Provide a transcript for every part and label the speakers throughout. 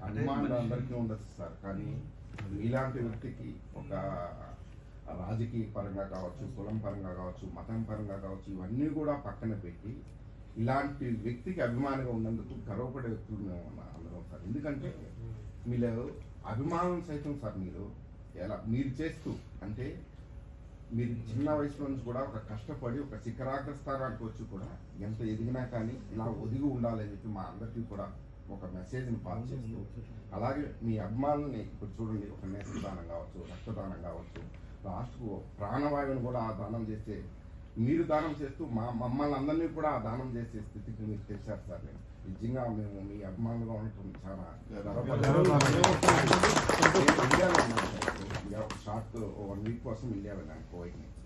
Speaker 1: అభిమానులు అందరికీ ఉండొచ్చు సార్, కానీ ఇలాంటి వ్యక్తికి ఒక రాజకీయ పరంగా కావచ్చు, కులం పరంగా కావచ్చు, మతం పరంగా కావచ్చు, ఇవన్నీ కూడా పక్కన పెట్టి ఇలాంటి వ్యక్తికి అభిమానిగా ఉన్నందుకు గర్వపడే వ్యక్తులు మేము అందరం సార్. ఎందుకంటే మీరు అభిమానం సైతం సార్ మీరు చేస్తూ అంటే మీరు చిన్న వయసు నుంచి కూడా ఒక కష్టపడి ఒక శిఖరాగ్ర స్థానానికి వచ్చి కూడా ఎంత ఎదిగినా కానీ ఇలా ఒదిగి ఉండాలని చెప్పి మా అందరికీ కూడా ఒక మెసేజ్ని పాస్ చేస్తూ, అలాగే మీ అభిమానుల్ని ఇప్పుడు చూడండి, ఒక నేత్రదానం కావచ్చు, రక్తదానం కావచ్చు, లాస్ట్కు ప్రాణవాయువుని కూడా ఆ దానం చేస్తే మీరు దానం చేస్తూ మమ్మల్ని అందరినీ కూడా ఆ దానం చేసే స్థితికి మీరు తెచ్చారు సార్. నేను నిజంగా మేము మీ అభిమానులుగా ఉండటం చాలా షార్ట్ 1 వీక్ కోసం ఇండియా వెళ్ళాను కోవిడ్ నుంచి.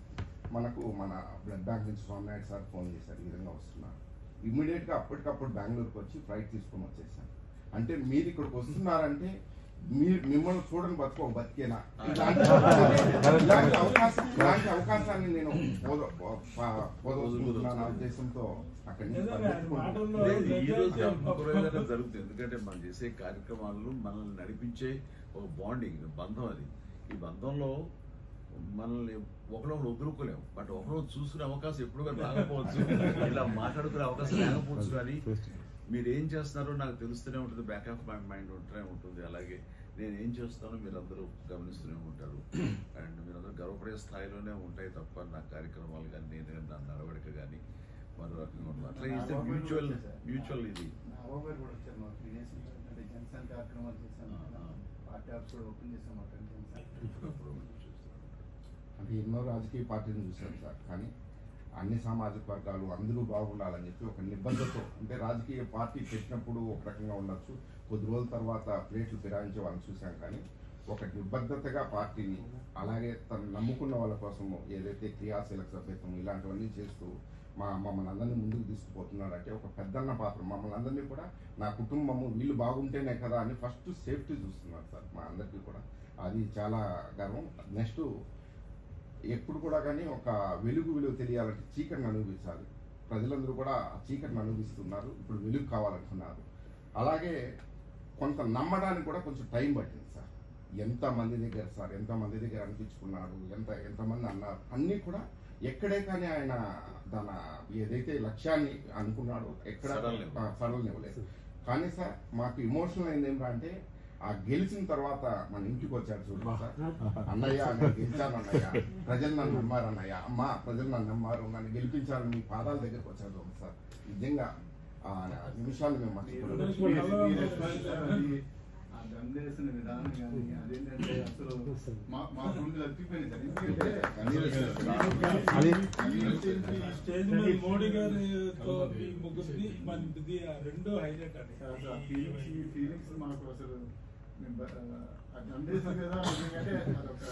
Speaker 1: మనకు మన బ్లడ్ బ్యాంక్ నుంచి స్వామినాయుడు సార్ ఫోన్ చేశారు, ఈ విధంగా వస్తున్నారు. ఇమ్మీడియట్గా అప్పటికప్పుడు బెంగళూరుకి వచ్చి ఫ్లైట్ తీసుకొని వచ్చేసాను. అంటే మీరు ఇక్కడికి వస్తున్నారంటే మిమ్మల్ని చూడని బతికేనా? ఇలాంటి అవకాశాన్ని నేను పోదొస్తున్నాను ఉద్దేశంతో అక్కడి నుంచి
Speaker 2: జరుగుతుంది. ఎందుకంటే మనం చేసే కార్యక్రమాలు మనల్ని నడిపించే ఒక బాండింగ్ బంధం. అది ఈ బంధంలో మనల్ని ఒకరొకరు వదులుకోలేము, బట్ ఒకరు చూసుకునే అవకాశం ఎప్పుడు కానీ రాకపోవచ్చు, ఇలా మాట్లాడుకునే అవకాశం లేకపోవచ్చు. కానీ మీరు ఏం చేస్తున్నారో నాకు తెలుస్తూనే ఉంటుంది, బ్యాక్ ఆఫ్ మై మైండ్ ఉంటూనే ఉంటుంది. అలాగే నేను ఏం చేస్తానో మీరందరూ గమనిస్తూనే ఉంటారు. అండ్ మీరందరూ గర్వపడే స్థాయిలోనే ఉంటాయి తప్ప నా కార్యక్రమాలు కానీ నేను కానీ నా నడవడిక కానీ మరో రకంగా ఉంటుంది. అట్లా ఇస్తే మ్యూచువల్ ఇది
Speaker 1: అంటే ఎన్నో రాజకీయ పార్టీలను చూశాను సార్, కానీ అన్ని సామాజిక వర్గాలు అందరూ బాగుండాలని చెప్పి ఒక నిబద్ధతతో, అంటే రాజకీయ పార్టీ పెట్టినప్పుడు ఒక రకంగా ఉండొచ్చు, కొద్ది రోజుల తర్వాత ప్లేట్లు ఫిరాయించే వాళ్ళని చూసాం, కానీ ఒక నిబద్ధతగా పార్టీని అలాగే తను నమ్ముకున్న వాళ్ళ కోసము ఏదైతే క్రియాశీలక సభ్యత్వం ఇలాంటివన్నీ చేస్తూ మమ్మల్ని అందరినీ ముందుకు తీసుకుపోతున్నాడంటే ఒక పెద్దన్న పాత్ర. మమ్మల్ని అందరినీ కూడా నా కుటుంబము వీళ్ళు బాగుంటేనే కదా అని ఫస్ట్ సేఫ్టీ చూస్తున్నారు సార్ మా అందరికీ కూడా. అది చాలా గర్వం. నెక్స్ట్ ఎప్పుడు కూడా కానీ ఒక విలువ తెలియాలంటే చీకటిని అనుభవించాలి. ప్రజలందరూ కూడా ఆ చీకటిని అనుభవిస్తున్నారు, ఇప్పుడు వెలుగు కావాలంటున్నారు. అలాగే కొంత నమ్మడానికి కూడా కొంచెం టైం పట్టింది సార్. ఎంతమంది దగ్గర అనిపించుకున్నాడు, ఎంతమంది అన్నారు, అన్నీ కూడా ఎక్కడే కానీ ఆయన తన ఏదైతే లక్ష్యాన్ని అనుకున్నాడో ఎక్కడ సడలనివ్వలేదు. కానీ సార్ మాకు ఎమోషనల్ అయింది ఏంటంటే ఆ గెలిచిన తర్వాత మన ఇంటికి వచ్చాడు చూడండి సార్, అన్నయ్య నేను గెలిచాను అన్నయ్య, ప్రజలు నన్ను నమ్మారు అన్నయ్య, అమ్మ ప్రజలు నన్ను నమ్మారు, నన్ను గెలిపించాలని మీ పాదాల దగ్గరకు వచ్చాడు సార్. నిజంగా ఆ నిమిషాలు మేము
Speaker 3: అందజేసిన విధానం కానీ అదేంటంటే అసలు మా గుండెలు అతికిపోయింది
Speaker 4: స్టేజ్ మీద మోడీ గారితో ముగ్గురిది మనది రెండో హైలైట్ అని
Speaker 3: ఫీలింగ్స్ మాకు అసలు అందజేసిన విధానం ఎందుకంటే అదొక